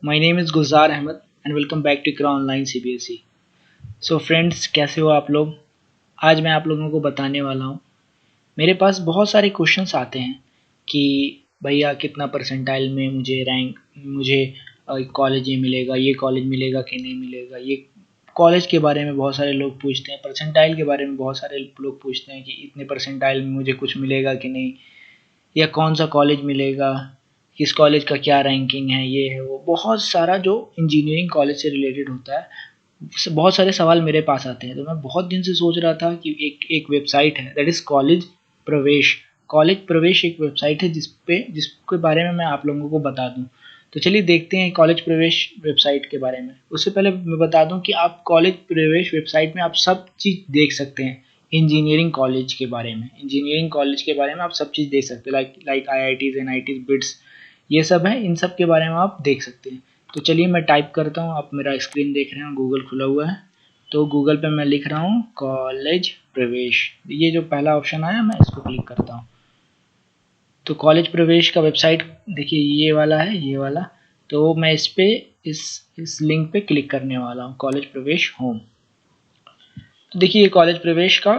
My name is Gulzar Ahmad and welcome back to Iqra online CBSE। So friends, कैसे हो आप लोग। आज मैं आप लोगों को बताने वाला हूँ। मेरे पास बहुत सारे क्वेश्चंस आते हैं कि भैया कितना परसेंटाइल में मुझे कॉलेज ये मिलेगा, ये कॉलेज मिलेगा कि नहीं मिलेगा। ये कॉलेज के बारे में बहुत सारे लोग पूछते हैं, परसेंटाइल के बारे में बहुत सारे लोग पूछते हैं कि इतने परसेंटाइल में मुझे कुछ मिलेगा कि नहीं, या कौन सा कॉलेज मिलेगा, किस कॉलेज का क्या रैंकिंग है, ये है वो। बहुत सारा जो इंजीनियरिंग कॉलेज से रिलेटेड होता है, बहुत सारे सवाल मेरे पास आते हैं। तो मैं बहुत दिन से सोच रहा था कि एक वेबसाइट है, दैट इज़ कॉलेज प्रवेश। कॉलेज प्रवेश एक वेबसाइट है जिसके बारे में मैं आप लोगों को बता दूं। तो चलिए देखते हैं कॉलेज प्रवेश वेबसाइट के बारे में। उससे पहले मैं बता दूं कि आप कॉलेज प्रवेश वेबसाइट में आप सब चीज़ देख सकते हैं। इंजीनियरिंग कॉलेज के बारे में आप सब चीज़ देख सकते हैं, लाइक IITs NITs बिट्स, ये सब है। इन सब के बारे में आप देख सकते हैं। तो चलिए मैं टाइप करता हूँ। आप मेरा स्क्रीन देख रहे हैं, गूगल खुला हुआ है। तो गूगल पे मैं लिख रहा हूँ कॉलेज प्रवेश। ये जो पहला ऑप्शन आया, मैं इसको क्लिक करता हूँ। तो कॉलेज प्रवेश का वेबसाइट देखिए, ये वाला है, ये वाला। तो मैं इस लिंक पे क्लिक करने वाला हूँ, कॉलेज प्रवेश होम। तो देखिए ये कॉलेज प्रवेश का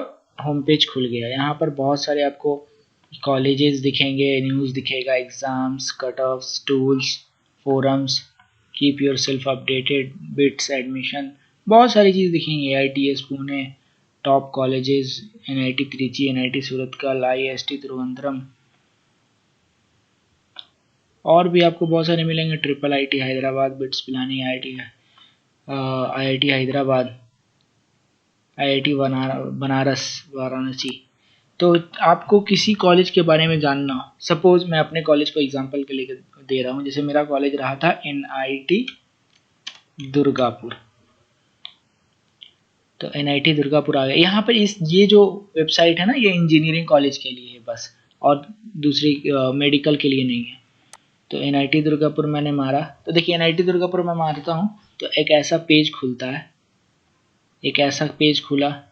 होम पेज खुल गया। यहाँ पर बहुत सारे आपको कॉलेजेस दिखेंगे, न्यूज़ दिखेगा, exams, cut offs, tools, forums, keep your self updated, bits, admission, बहुत सारी चीज़ दिखेंगी। IITS Pune, top colleges, NIT Trichy, NIT Surathkal, IST Thiruvananthapuram, और भी आपको बहुत सारे मिलेंगे। IIT Hyderabad, bits Pilani, IIT Hyderabad, IIT Banaras, Varanasi. तो आपको किसी कॉलेज के बारे में जानना हो, सपोज मैं अपने कॉलेज को एग्जांपल के लिए दे रहा हूँ। जैसे मेरा कॉलेज रहा था NIT दुर्गापुर। तो NIT दुर्गापुर आ गया यहाँ पर। ये जो वेबसाइट है ना, ये इंजीनियरिंग कॉलेज के लिए है बस, और दूसरी मेडिकल के लिए नहीं है। तो NIT दुर्गापुर मैंने मारा। तो देखिए NIT दुर्गापुर मैं मारता हूँ तो एक ऐसा पेज खुलता है। एक ऐसा पेज खुला।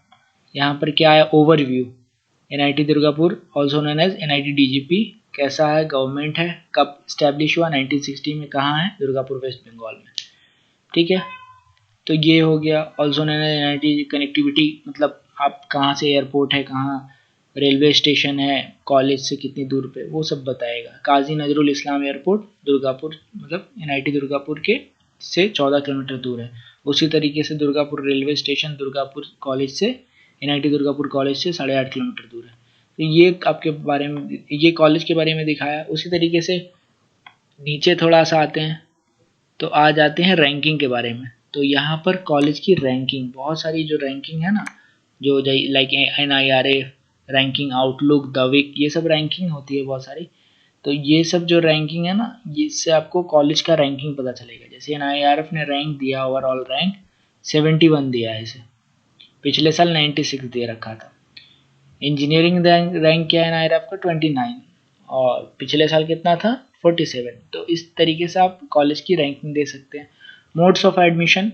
यहाँ पर क्या है, overview. NIT Durgapur also known as NIT DGP कैसा है, गवर्नमेंट है, कब स्टैब्लिश हुआ, 1960 में, कहाँ है, दुर्गापुर वेस्ट बंगाल में। ठीक है, तो ये हो गया। Also known as NIT connectivity, मतलब आप कहाँ से एयरपोर्ट है, कहाँ रेलवे स्टेशन है, कॉलेज से कितनी दूर पे, वो सब बताएगा। काजी नजरुल इस्लाम एयरपोर्ट दुर्गापुर, मतलब NIT दुर्गापुर के से 14 किलोमीटर दूर है। उसी तरीके से Durgapur railway station Durgapur college से, NIT दुर्गापुर कॉलेज से 8.5 किलोमीटर दूर है। तो ये आपके बारे में, ये कॉलेज के बारे में दिखाया। उसी तरीके से नीचे थोड़ा सा आते हैं तो आ जाते हैं रैंकिंग के बारे में। तो यहाँ पर कॉलेज की रैंकिंग, बहुत सारी जो रैंकिंग है ना, जो like NIRF ranking, Outlook, the Week, ये सब रैंकिंग होती है बहुत सारी। तो ये सब जो रैंकिंग है ना, इससे आपको कॉलेज का रैंकिंग पता चलेगा। जैसे NIRF ने रैंक दिया, ओवरऑल रैंक 71 दिया है इसे, पिछले साल 96 दे रखा था। इंजीनियरिंग रैंक क्या है NIRF का, 29, और पिछले साल कितना था, 47। तो इस तरीके से आप कॉलेज की रैंकिंग दे सकते हैं। मोड्स ऑफ एडमिशन,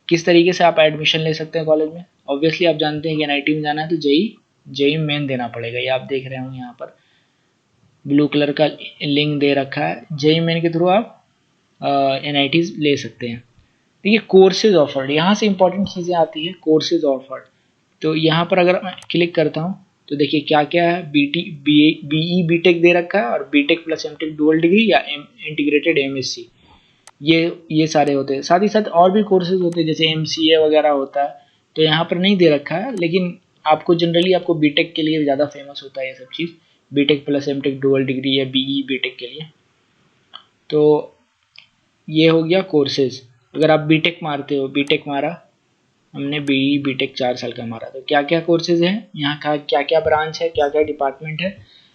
किस तरीके से आप एडमिशन ले सकते हैं कॉलेज में। ऑब्वियसली आप जानते हैं कि NIT में जाना है तो जेई मेन देना पड़ेगा। ये आप देख रहे हो यहाँ पर ब्लू कलर का लिंक दे रखा है। जेई मेन के थ्रू आप NIT ले सकते हैं। देखिए कोर्सेज ऑफर्ड, यहाँ से इंपॉर्टेंट चीज़ें आती है, कोर्सेज ऑफर्ड। तो यहाँ पर अगर मैं क्लिक करता हूँ तो देखिए क्या क्या है। BE BTech दे रखा है, और BTech plus MTech dual degree, या इंटीग्रेटेड MSc, ये सारे होते हैं। साथ ही साथ और भी कोर्सेज होते हैं, जैसे MCA वगैरह होता है। तो यहाँ पर नहीं दे रखा है, लेकिन आपको जनरली आपको BTech के लिए ज़्यादा फेमस होता है ये सब चीज़, BTech plus MTech dual degree या BE BTech के लिए। तो ये हो गया कोर्सेज। अगर आप BTech मारते हो, BTech मारा हमने, BE BTech 4 साल का मारा, तो क्या क्या कोर्सेज हैं यहाँ का, क्या क्या ब्रांच है, क्या क्या डिपार्टमेंट है।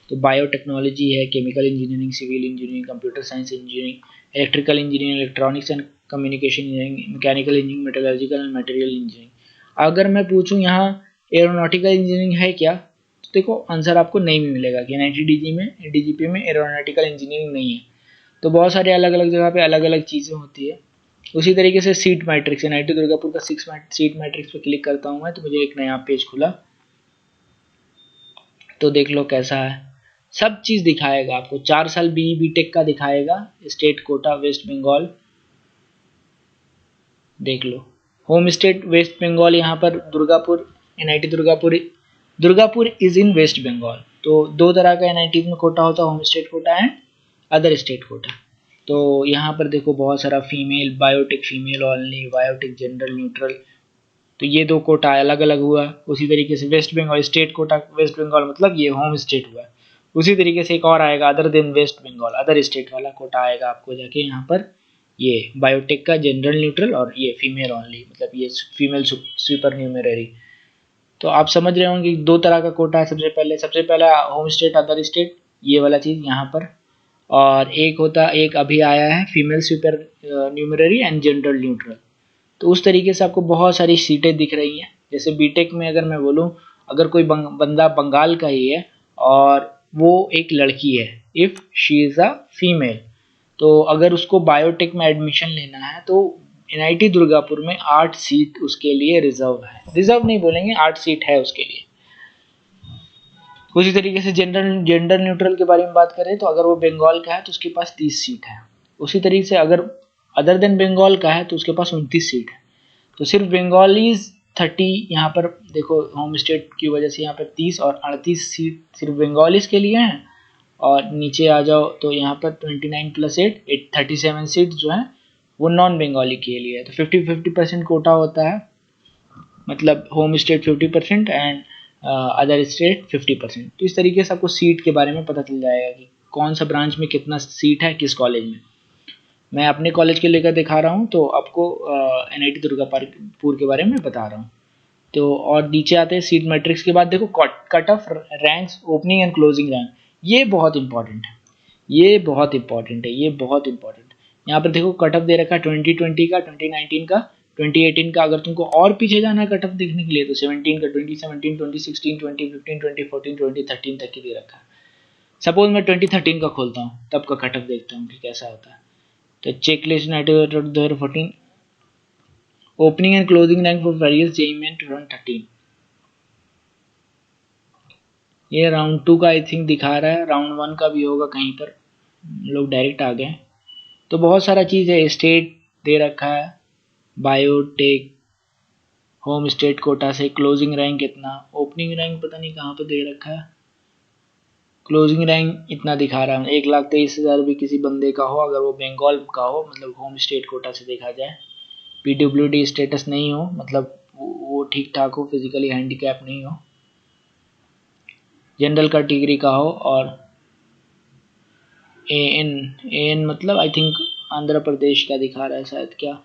तो बायोटेक्नोलॉजी है, chemical engineering, civil engineering, computer science engineering, electrical engineering, electronics and communication engineering, mechanical engineering, metallurgical and material engineering. अगर मैं पूछूँ यहाँ एरोनॉटिकल इंजीनियरिंग है क्या, तो देखो आंसर आपको नहीं भी मिलेगा कि NIT DGP में एरोनॉटिकल इंजीनियरिंग नहीं है। तो बहुत सारे अलग अलग जगह पे अलग अलग चीज़ें होती है। उसी तरीके से सीट मैट्रिक्स, NIT दुर्गापुर का सीट मैट्रिक्स पे क्लिक करता हूँ मैं, तो मुझे एक नया पेज खुला। तो देख लो कैसा है, सब चीज़ दिखाएगा आपको। 4 साल BE BTech का दिखाएगा, स्टेट कोटा वेस्ट बंगाल, देख लो। होम स्टेट वेस्ट बंगाल, यहाँ पर Durgapur, NIT Durgapur is in West Bengal. तो दो तरह का एनआईटी में कोटा होता है, home state quota and other state quota. तो यहाँ पर देखो बहुत सारा female, biotech female only, biotech general neutral, तो ये दो कोटा अलग अलग हुआ। उसी तरीके से वेस्ट बंगाल स्टेट कोटा, वेस्ट बंगाल मतलब ये होम स्टेट हुआ। उसी तरीके से एक और आएगा other than West Bengal, other state वाला कोटा आएगा आपको जाके यहाँ पर, ये बायोटेक का जनरल न्यूट्रल और ये फीमेल ओनली, मतलब ये फीमेल सुपर न्यूमररी। तो आप समझ रहे होंगे दो तरह का कोटा है। सबसे पहला होम स्टेट अदर स्टेट, ये वाला चीज़ यहाँ पर, और एक अभी आया है female super numerary and general neutral. तो उस तरीके से आपको बहुत सारी सीटें दिख रही हैं। जैसे बीटेक में अगर मैं बोलूँ, अगर कोई बंदा बंगाल का ही है और वो एक लड़की है, if she is a female, तो अगर उसको बायोटेक में एडमिशन लेना है तो एनआईटी दुर्गापुर में 8 सीट उसके लिए रिजर्व है। रिजर्व नहीं बोलेंगे, 8 सीट है उसके लिए। उसी तरीके से जेंडर न्यूट्रल के बारे में बात करें तो अगर वो बंगाल का है तो उसके पास 30 सीट है। उसी तरीके से अगर अदर देन बंगाल का है तो उसके पास 29 सीट है। तो सिर्फ बंगालीज 30, यहाँ पर देखो होम स्टेट की वजह से यहाँ पर 30 और 38 सीट सिर्फ बंगालीज के लिए हैं। और नीचे आ जाओ तो यहाँ पर 29 + 8 37 सीट जो है वो नॉन बंगाली के लिए है। तो 50-50% कोटा होता है, मतलब home state 50% and other state 50%। तो इस तरीके से आपको सीट के बारे में पता चल जाएगा कि कौन सा ब्रांच में कितना सीट है किस कॉलेज में। मैं अपने कॉलेज के लेकर दिखा रहा हूँ, तो आपको एनआईटी दुर्गापुर के बारे में बता रहा हूँ। तो और नीचे आते हैं सीट मैट्रिक्स के बाद देखो cut off ranks, opening and closing rank, ये बहुत इंपॉर्टेंट है, ये बहुत इंपॉर्टेंट है, ये बहुत इंपॉर्टेंट। यहाँ पर देखो कट ऑफ दे रखा है 2020 का, 2019 का, 2018 का। अगर तुमको और पीछे जाना है कट ऑफ देखने के लिए तो 17 का, 2017, 2016, 2015, 2014, 2013 तक की दे रखा है। सपोज मैं 2013 का खोलता हूँ, तब का कट ऑफ देखता हूँ कि कैसा होता है। तो checklist 2014, opening and closing rank for various JEE main 2013, ये राउंड 2 का आई थिंक दिखा रहा है, राउंड 1 का भी होगा कहीं पर, लोग डायरेक्ट आ गए। तो बहुत सारा चीज़ है, स्टेट दे रखा है, बायोटेक, होम स्टेट कोटा से क्लोजिंग रैंक कितना, ओपनिंग रैंक पता नहीं कहाँ पर दे रखा है, क्लोजिंग रैंक इतना दिखा रहा है 1,23,000 भी किसी बंदे का हो, अगर वो बंगाल का हो, मतलब होम स्टेट कोटा से देखा जाए, पीडब्ल्यूडी स्टेटस नहीं हो, मतलब वो ठीक ठाक हो, फिजिकली हैंडीकैप नहीं हो, जनरल कैटेगरी का हो, और एन मतलब आई थिंक आंध्र प्रदेश का दिखा रहा है शायद, क्या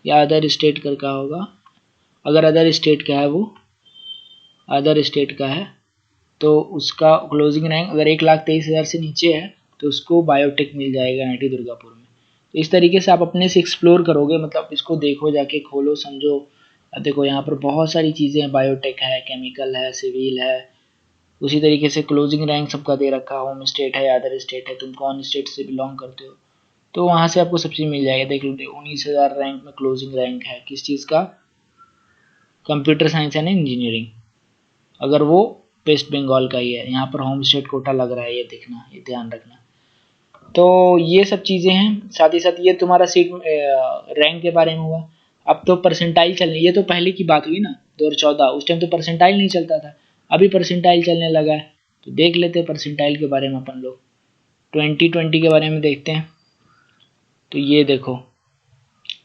या अदर स्टेट का होगा। अगर अदर स्टेट का है, वो अदर स्टेट का है तो उसका क्लोजिंग रैंक अगर 1,23,000 से नीचे है तो उसको बायोटेक मिल जाएगा एनआईटी दुर्गापुर में। तो इस तरीके से आप अपने से एक्सप्लोर करोगे, मतलब इसको देखो, जाके खोलो, समझो। देखो यहाँ पर बहुत सारी चीज़ें हैं, बायोटेक है, केमिकल है, सिविल है। उसी तरीके से क्लोजिंग रैंक सबका दे रखा, होम स्टेट है, अदर स्टेट है, तुम कौन स्टेट से बिलोंग करते हो, तो वहाँ से आपको सब चीज़ मिल जाएगा। देख लो 19,000 रैंक में क्लोजिंग रैंक है किस चीज़ का, कंप्यूटर साइंस एंड इंजीनियरिंग, अगर वो वेस्ट बंगाल का ही है। यहाँ पर होम स्टेट कोटा लग रहा है, ये देखना, ये ध्यान रखना। तो ये सब चीज़ें हैं, साथ ही साथ ये तुम्हारा सीट रैंक के बारे में हुआ। अब तो परसेंटाइल चलने, ये तो पहले की बात हुई ना 2014, उस टाइम तो परसेंटाइल नहीं चलता था, अभी परसेंटाइल चलने लगा है। तो देख लेते हैं परसेंटाइल के बारे में अपन लोग, 2020 के बारे में देखते हैं। तो ये देखो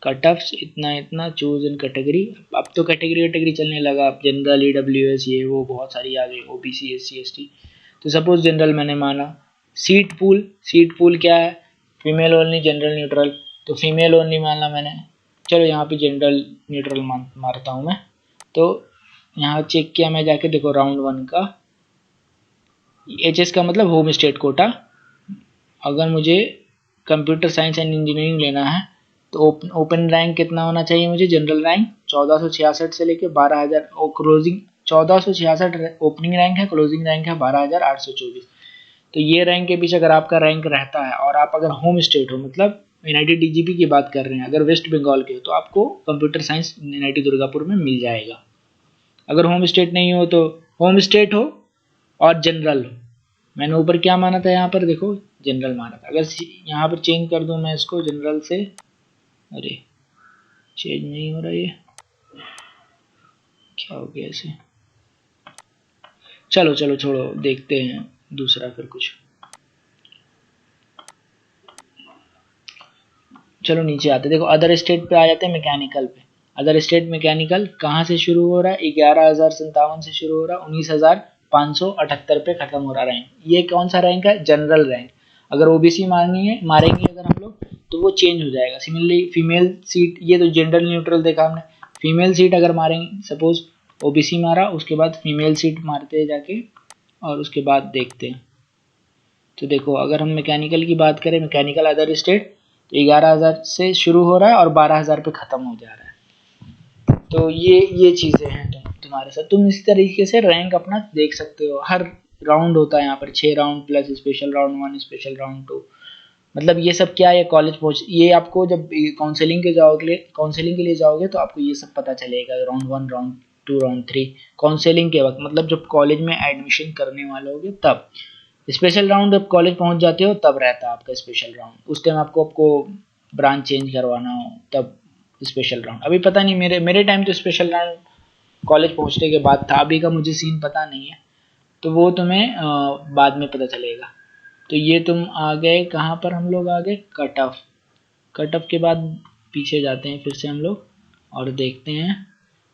कट ऑफ्स इतना इतना, चूज इन कैटेगरी, अब तो कैटेगरी चलने लगा, अब जनरल, ईडब्ल्यूएस, ये वो बहुत सारी आ गई, ओबीसी, एससी, एसटी। तो सपोज जनरल मैंने माना, सीट पूल क्या है, फीमेल ओनली, जनरल न्यूट्रल, तो फीमेल ओनली माना मैंने, चलो यहाँ पे जनरल न्यूट्रल मारता हूँ मैं। तो यहाँ चेक किया मैं जाके, देखो राउंड 1 का एचएस का मतलब होम स्टेट कोटा, अगर मुझे कंप्यूटर साइंस एंड इंजीनियरिंग लेना है तो ओपन रैंक कितना होना चाहिए मुझे, जनरल रैंक 1466 से लेके 12,000, और क्लोजिंग 1466 ओपनिंग रैंक है, क्लोजिंग रैंक है 12,824। तो ये रैंक के पीछे अगर आपका रैंक रहता है और आप अगर होम स्टेट हो, मतलब एनआईटी डीजीपी की बात कर रहे हैं, अगर वेस्ट बंगाल के हो, तो आपको कंप्यूटर साइंस एनआईटी दुर्गापुर में मिल जाएगा। अगर होम स्टेट नहीं हो तो होम स्टेट हो और जनरल हो, मैंने ऊपर क्या माना था, यहाँ पर देखो जनरल माना था। अगर यहाँ पर चेंज कर दूं मैं इसको जनरल से, अरे चेंज नहीं हो रहा, ये क्या हो गया इसे। चलो चलो छोड़ो, देखते हैं दूसरा फिर कुछ। चलो नीचे आते, देखो अदर स्टेट पे आ जाते हैं, मैकेनिकल पे। अदर स्टेट मैकेनिकल कहाँ से शुरू हो रहा है, 11,057 से शुरू हो रहा है, 19,578 पे खत्म हो रहा रैंक। ये कौन सा रैंक है, जनरल रैंक। अगर ओबीसी मारेंगे अगर हम लोग तो वो चेंज हो जाएगा। सिमिलरली फीमेल सीट, ये तो जेंडर न्यूट्रल देखा हमने। फीमेल सीट अगर मारेंगे, सपोज ओबीसी मारा, उसके बाद फीमेल सीट मारते हैं जाके, और उसके बाद देखते हैं। तो देखो अगर हम मैकेनिकल की बात करें, मैकेनिकल अदर स्टेट, तो 11,000 से शुरू हो रहा है और 12,000 पे ख़त्म हो जा रहा है। तो ये चीज़ें हैं तुम्हारे साथ। तुम इस तरीके से रैंक अपना देख सकते हो। हर राउंड होता है यहाँ पर 6 round plus special round 1, special round 2। मतलब ये सब क्या है, कॉलेज पहुँच, ये आपको जब काउंसलिंग के लिए जाओगे तो आपको ये सब पता चलेगा। राउंड 1, राउंड 2, राउंड 3 काउंसलिंग के वक्त, मतलब जब कॉलेज में एडमिशन करने वाले होगे तब। स्पेशल राउंड जब कॉलेज पहुंच जाते हो तब रहता है आपका स्पेशल राउंड। उस टाइम आपको ब्रांच चेंज करवाना हो तब स्पेशल राउंड। अभी पता नहीं, मेरे टाइम तो स्पेशल राउंड कॉलेज पहुंचने के बाद था, अभी का मुझे सीन पता नहीं है, तो वो तुम्हें बाद में पता चलेगा। तो ये तुम आ गए कहाँ पर, हम लोग आ गए कट ऑफ। कट ऑफ के बाद पीछे जाते हैं फिर से हम लोग और देखते हैं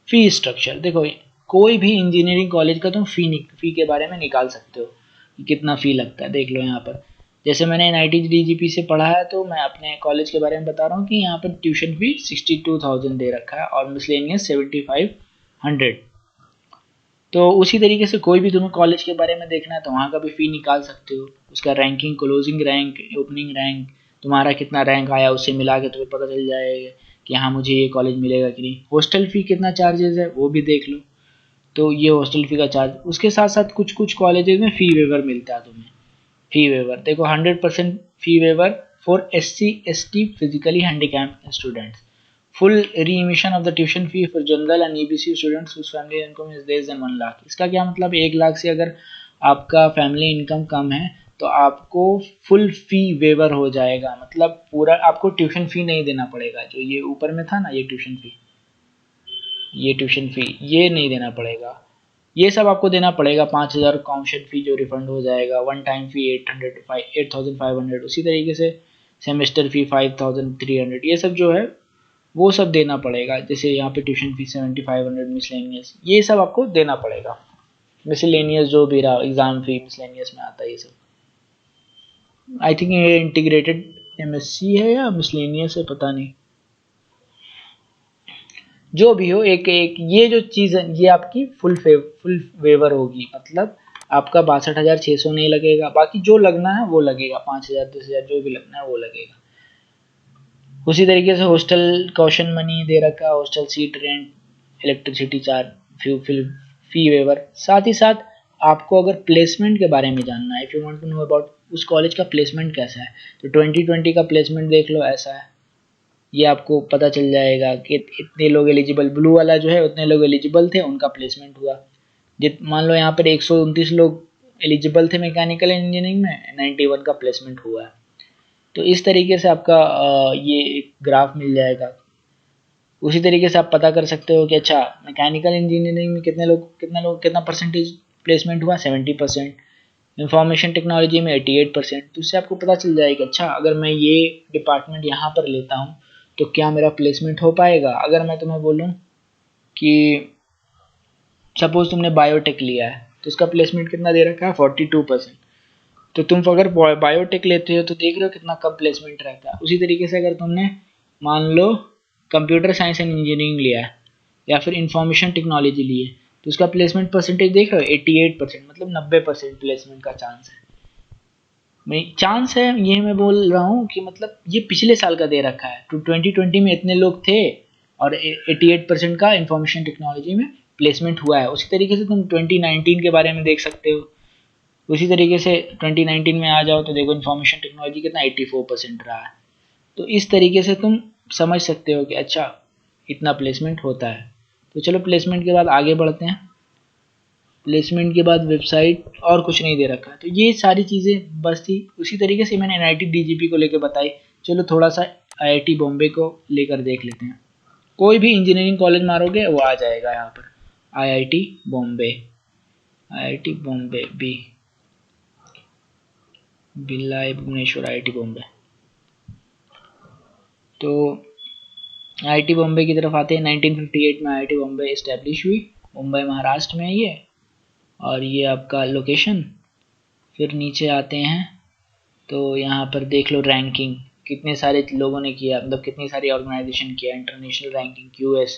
फी स्ट्रक्चर। देखो कोई भी इंजीनियरिंग कॉलेज का तुम फी के बारे में निकाल सकते हो कि कितना फ़ी लगता है। देख लो यहाँ पर, जैसे मैंने एनआईटी डीजीपी से पढ़ा है तो मैं अपने कॉलेज के बारे में बता रहा हूँ कि यहाँ पर ट्यूशन फी 62,000 दे रखा है और मिसलेनियस 7,500। तो उसी तरीके से कोई भी तुम्हें कॉलेज के बारे में देखना है तो वहाँ का भी फ़ी निकाल सकते हो। उसका ranking, closing rank, opening rank, तुम्हारा कितना रैंक आया उससे मिला के तुम्हें पता चल जाएगा कि हाँ मुझे ये कॉलेज मिलेगा कि नहीं। हॉस्टल फ़ी कितना चार्जेस है वो भी देख लो। तो ये हॉस्टल फ़ी का चार्ज। उसके साथ साथ कुछ कुछ कॉलेजेस में फ़ी वेवर मिलता है तुम्हें। फ़ी वेवर देखो 100% fee waiver for SC/ST physically handicapped students. Full remission of the tuition fee for general and EBC students whose family income is less than 1 lakh. इसका क्या मतलब, 1 लाख से अगर आपका फैमिली इनकम कम है तो आपको फुल फी वेवर हो जाएगा। मतलब पूरा आपको ट्यूशन फी नहीं देना पड़ेगा। जो ये ऊपर में था ना, ये ट्यूशन फी, ये ट्यूशन फी ये नहीं देना पड़ेगा। ये सब आपको देना पड़ेगा। 5,000 काउंशन फी जो रिफंड हो जाएगा, वन टाइम फी 8,500। उसी तरीके से सेमेस्टर फी 5,300, ये सब जो है वो सब देना पड़ेगा। जैसे यहाँ पे ट्यूशन फी 7,500, मिसलेनियस ये सब आपको देना पड़ेगा। मिसलेनियस जो भी रहा, एग्जाम फी मिसलेनियस में आता है ये सब। आई थिंक ये इंटीग्रेटेड एमएससी है या मिसलेनियस है, पता नहीं। जो भी हो, एक एक ये जो चीज़ है ये आपकी फुल वेवर होगी। मतलब आपका 62,600 नहीं लगेगा, बाकी जो लगना है वो लगेगा, 5,000 10,000 जो भी लगना है वो लगेगा। उसी तरीके से हॉस्टल कॉशन मनी दे रखा है, hostel seat rent, electricity charge, fee waiver. साथ ही साथ आपको अगर प्लेसमेंट के बारे में जानना है, if you want to know about उस कॉलेज का प्लेसमेंट कैसा है, तो 2020 का प्लेसमेंट देख लो, ऐसा है। ये आपको पता चल जाएगा कि इतने लोग एलिजिबल, ब्लू वाला जो है उतने लोग एलिजिबल थे, उनका प्लेसमेंट हुआ। जित मान लो यहाँ पर 129 लोग एलिजिबल थे मैकेनिकल इंजीनियरिंग में, 91 का प्लेसमेंट हुआ है। तो इस तरीके से आपका ये एक ग्राफ मिल जाएगा। उसी तरीके से आप पता कर सकते हो कि अच्छा मैकेनिकल इंजीनियरिंग में कितना परसेंटेज प्लेसमेंट हुआ, 70%। इंफॉर्मेशन टेक्नोलॉजी में 88%। तो उससे आपको पता चल जाएगा अच्छा अगर मैं ये डिपार्टमेंट यहाँ पर लेता हूँ तो क्या मेरा प्लेसमेंट हो पाएगा। अगर मैं तुम्हें बोलूँ कि सपोज तुमने बायोटेक लिया है तो उसका प्लेसमेंट कितना दे रखा है, 42%। तो तुम अगर बायोटेक लेते हो तो देख रहे हो कितना कम प्लेसमेंट रहता है। उसी तरीके से अगर तुमने मान लो कंप्यूटर साइंस एंड इंजीनियरिंग लिया है या फिर इंफॉर्मेशन टेक्नोलॉजी ली है तो उसका प्लेसमेंट परसेंटेज देख रहे हो 88%, मतलब 90% प्लेसमेंट का चांस है। चांस है ये मैं बोल रहा हूँ कि मतलब ये पिछले साल का दे रखा है। तो 2020 में इतने लोग थे और 88% का इंफॉर्मेशन टेक्नोलॉजी में प्लेसमेंट हुआ है। उसी तरीके से तुम 2019 के बारे में देख सकते हो। उसी तरीके से 2019 में आ जाओ तो देखो इंफॉर्मेशन टेक्नोलॉजी कितना 84% रहा है। तो इस तरीके से तुम समझ सकते हो कि अच्छा इतना प्लेसमेंट होता है। तो चलो प्लेसमेंट के बाद आगे बढ़ते हैं। प्लेसमेंट के बाद वेबसाइट और कुछ नहीं दे रखा है। तो ये सारी चीज़ें बस थी। उसी तरीके से मैंने एनआईटी डीजीपी को लेकर बताई। चलो थोड़ा सा आईआईटी बॉम्बे को लेकर देख लेते हैं। कोई भी इंजीनियरिंग कॉलेज मारोगे वो आ जाएगा यहाँ पर। IIT Bombay, IIT Bombay B, Bhilai Bhubaneswar IIT Bombay. तो आईआईटी बॉम्बे की तरफ आते हैं। 1958 में आईआईटी बॉम्बे इस्टेब्लिश हुई, मुंबई महाराष्ट्र में ये, और ये आपका लोकेशन। फिर नीचे आते हैं तो यहाँ पर देख लो रैंकिंग, कितने सारे लोगों ने किया, मतलब कितनी सारी ऑर्गेनाइजेशन किया। International ranking QS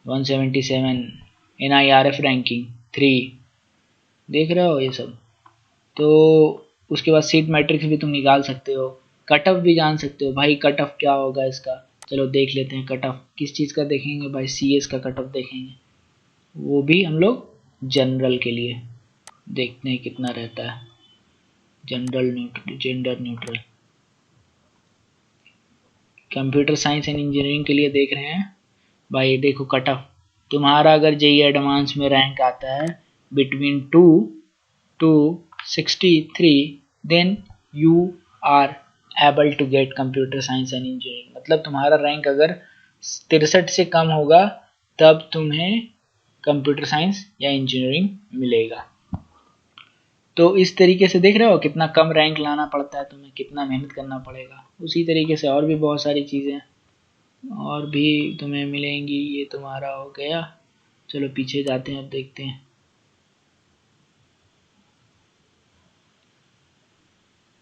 177, NIRF ranking 3, देख रहे हो ये सब। तो उसके बाद सीट मैट्रिक्स भी तुम निकाल सकते हो, कट ऑफ भी जान सकते हो। भाई कट ऑफ क्या होगा इसका, चलो देख लेते हैं। कट ऑफ किस चीज़ का देखेंगे भाई, CS का कट ऑफ देखेंगे, वो भी हम लोग जनरल के लिए देखते हैं कितना रहता है। General neutral, gender neutral. Computer science and engineering के लिए देख रहे हैं भाई। देखो कट ऑफ तुम्हारा अगर JEE एडवांस में रैंक आता है between 2 to 63, then you are able to get computer science and engineering. मतलब तुम्हारा रैंक अगर 63 से कम होगा तब तुम्हें कंप्यूटर साइंस या इंजीनियरिंग मिलेगा। तो इस तरीके से देख रहे हो कितना कम रैंक लाना पड़ता है तुम्हें, कितना मेहनत करना पड़ेगा। उसी तरीके से और भी बहुत सारी चीज़ें और भी तुम्हें मिलेंगी। ये तुम्हारा हो गया, चलो पीछे जाते हैं, अब देखते हैं।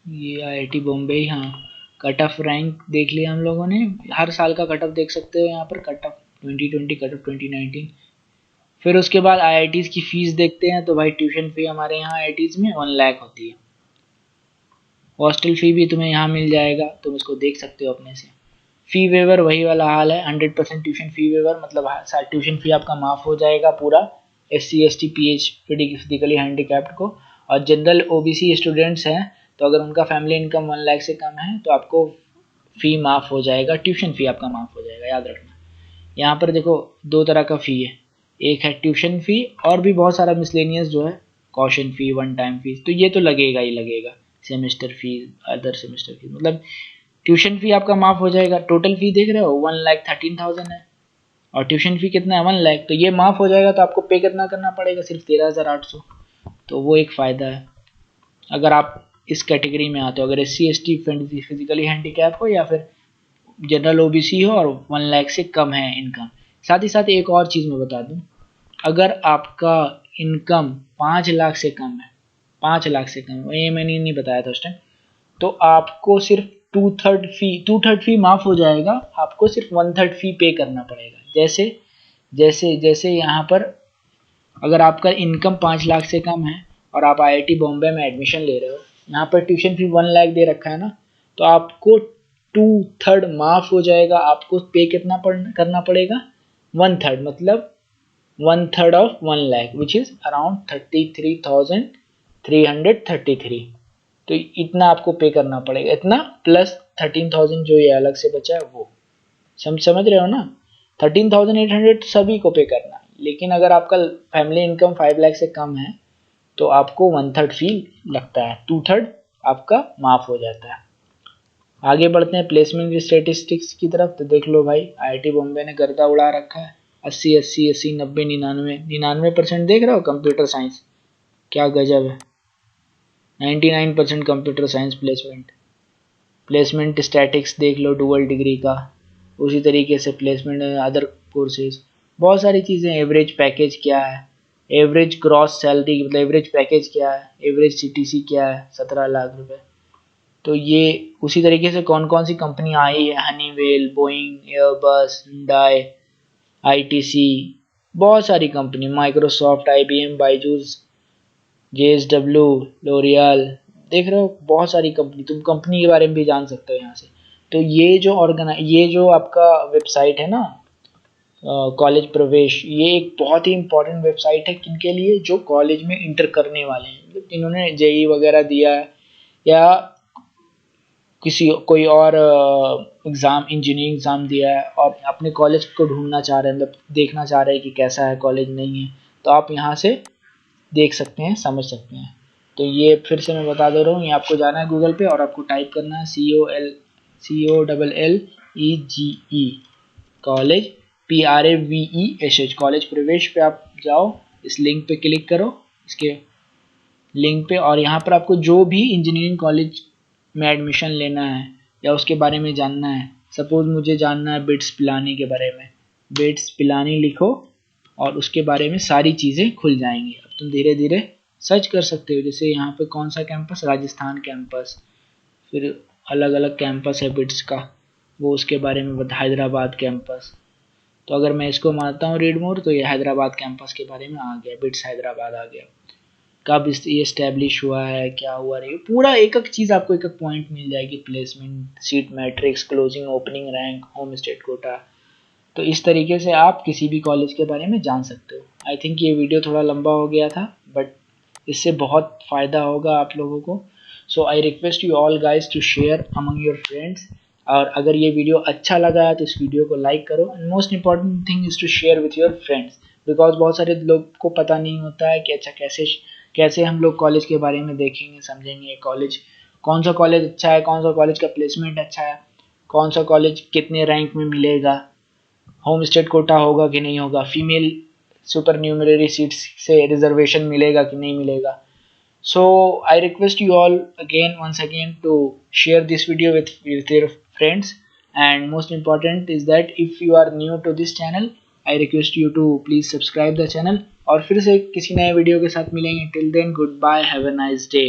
ये IIT बॉम्बे, हाँ कट ऑफ रैंक देख लिया हम लोगों ने। हर साल का कट ऑफ देख सकते हो यहाँ पर, कट ऑफ 2020, कट ऑफ 2019। फिर उसके बाद IITs की फीस देखते हैं। तो भाई ट्यूशन फी हमारे यहाँ IITs में 1 लाख होती है। हॉस्टल फी भी तुम्हें यहाँ मिल जाएगा, तुम इसको देख सकते हो अपने से। फी वेवर वही वाला हाल है, 100% ट्यूशन फी वेवर, मतलब ट्यूशन फी आपका माफ़ हो जाएगा पूरा। SC ST PH physically handicapped को। और जनरल OBC स्टूडेंट्स हैं तो अगर उनका फैमिली इनकम 1 लाख से कम है तो आपको फ़ी माफ़ हो जाएगा, ट्यूशन फ़ी आपका माफ़ हो जाएगा, याद रखना। यहाँ पर देखो 2 तरह का फ़ी है, एक है ट्यूशन फ़ी और भी बहुत सारा मिसलेनियस जो है, कॉशन फ़ी, 1 टाइम फीस, तो ये तो लगेगा ही लगेगा। Semester fees, other semester fees, मतलब ट्यूशन फ़ी आपका माफ़ हो जाएगा। टोटल फ़ी देख रहे हो 1,13,000 है और ट्यूशन फ़ी कितना है 1 लाख, तो ये माफ़ हो जाएगा। तो आपको पे कितना करना पड़ेगा, सिर्फ 13,800। तो वो एक फ़ायदा है अगर आप इस कैटेगरी में आते हो, अगर SC ST फिजिकली हैंडीकैप हो या फिर जनरल OBC हो और 1 लाख से कम है इनकम। साथ ही साथ एक और चीज़ मैं बता दूं, अगर आपका इनकम 5 लाख से कम है, 5 लाख से कम, ये मैंने नहीं बताया था उस टाइम, तो आपको सिर्फ 2/3 फी माफ़ हो जाएगा, आपको सिर्फ 1/3 फी पे करना पड़ेगा। जैसे जैसे जैसे यहाँ पर अगर आपका इनकम 5 लाख से कम है और आप IIT बॉम्बे में एडमिशन ले रहे हो, यहाँ पर ट्यूशन फी 1 लाख दे रखा है ना, तो आपको 2/3 माफ़ हो जाएगा। आपको पे कितना करना पड़ेगा, 1/3, मतलब 1/3 of 1 lakh which is around 33,333। तो इतना आपको पे करना पड़ेगा, इतना प्लस 13,000 जो ये अलग से बचा है वो। समझ रहे हो ना। 13,800 सभी को पे करना है, लेकिन अगर आपका फैमिली इनकम 5 लाख से कम है तो आपको 1/3 फी लगता है, 2/3 आपका माफ़ हो जाता है। आगे बढ़ते हैं प्लेसमेंट स्टेटिस्टिक्स की तरफ। तो देख लो भाई IIT बॉम्बे ने गर्दा उड़ा रखा है, 80 80 80 90 99% देख रहे हो कंप्यूटर साइंस, क्या गजब है। 99% कंप्यूटर साइंस प्लेसमेंट स्टैटिक्स देख लो डुअल डिग्री का। उसी तरीके से प्लेसमेंट अदर कोर्सेज, बहुत सारी चीज़ें। एवरेज पैकेज क्या है, एवरेज ग्रॉस सैलरी, मतलब एवरेज पैकेज क्या है, एवरेज CTC क्या है, 17 लाख रुपए। तो ये उसी तरीके से कौन कौन सी कंपनी आई है, Honeywell, Boeing, Airbus, hyundai, ITC, बहुत सारी company, Microsoft, IBM, Byju's, JSW, L'Oreal, देख रहे हो बहुत सारी कंपनी। तुम कंपनी के बारे में भी जान सकते हो यहाँ से। तो ये जो आपका वेबसाइट है ना, कॉलेज प्रवेश, ये एक बहुत ही इंपॉर्टेंट वेबसाइट है किनके लिए, जो कॉलेज में इंटर करने वाले हैं, मतलब जिन्होंने JEE वगैरह दिया है या कोई और एग्ज़ाम, इंजीनियरिंग एग्ज़ाम दिया है और अपने कॉलेज को ढूंढना चाह रहे हैं, मतलब देखना चाह रहे हैं कि कैसा है कॉलेज, नहीं है, तो आप यहाँ से देख सकते हैं, समझ सकते हैं। तो ये फिर से मैं बता दे रहा हूँ, ये आपको जाना है गूगल पे और आपको टाइप करना है COLLEGE कॉलेज PRAVESH कॉलेज प्रवेश पे आप जाओ, इस लिंक पे क्लिक करो, इसके लिंक पे, और यहाँ पर आपको जो भी इंजीनियरिंग कॉलेज में एडमिशन लेना है या उसके बारे में जानना है, सपोज मुझे जानना है बिट्स पिलानी के बारे में, बिट्स पिलानी लिखो और उसके बारे में सारी चीज़ें खुल जाएंगी। अब तुम धीरे धीरे सर्च कर सकते हो, जैसे यहाँ पे कौन सा कैंपस, राजस्थान कैंपस, फिर अलग अलग कैंपस है बिट्स का, वो उसके बारे में बता, हैदराबाद कैंपस। तो अगर मैं इसको मारता हूँ रीड मोर, तो ये हैदराबाद कैंपस के बारे में आ गया, बिट्स हैदराबाद आ गया, कब ये इस्टेब्लिश हुआ है, क्या हुआ रही, पूरा एक एक चीज़ आपको एक एक पॉइंट मिल जाएगी, placement, seat matrix, closing, opening rank, home state quota. तो इस तरीके से आप किसी भी कॉलेज के बारे में जान सकते हो। आई थिंक ये वीडियो थोड़ा लंबा हो गया था, बट इससे बहुत फ़ायदा होगा आप लोगों को। So I request you all guys to share among your friends, और अगर ये वीडियो अच्छा लगा है तो इस वीडियो को लाइक करो, and most important thing is to share with your friends, because बहुत सारे लोग को पता नहीं होता है कि अच्छा कैसे कैसे हम लोग कॉलेज के बारे में देखेंगे, समझेंगे, कॉलेज कौन सा कॉलेज अच्छा है, कौन सा कॉलेज का प्लेसमेंट अच्छा है, कौन सा कॉलेज कितने रैंक में मिलेगा, होम स्टेट कोटा होगा कि नहीं होगा, फीमेल सुपर न्यूमररी सीट्स से रिजर्वेशन मिलेगा कि नहीं मिलेगा। So I request you all again once again to share this video with your friends, and most important is that if you are new to this channel, I request you to please subscribe the channel, और फिर से किसी नए video के साथ मिलेंगे। Till then, goodbye, have a nice day.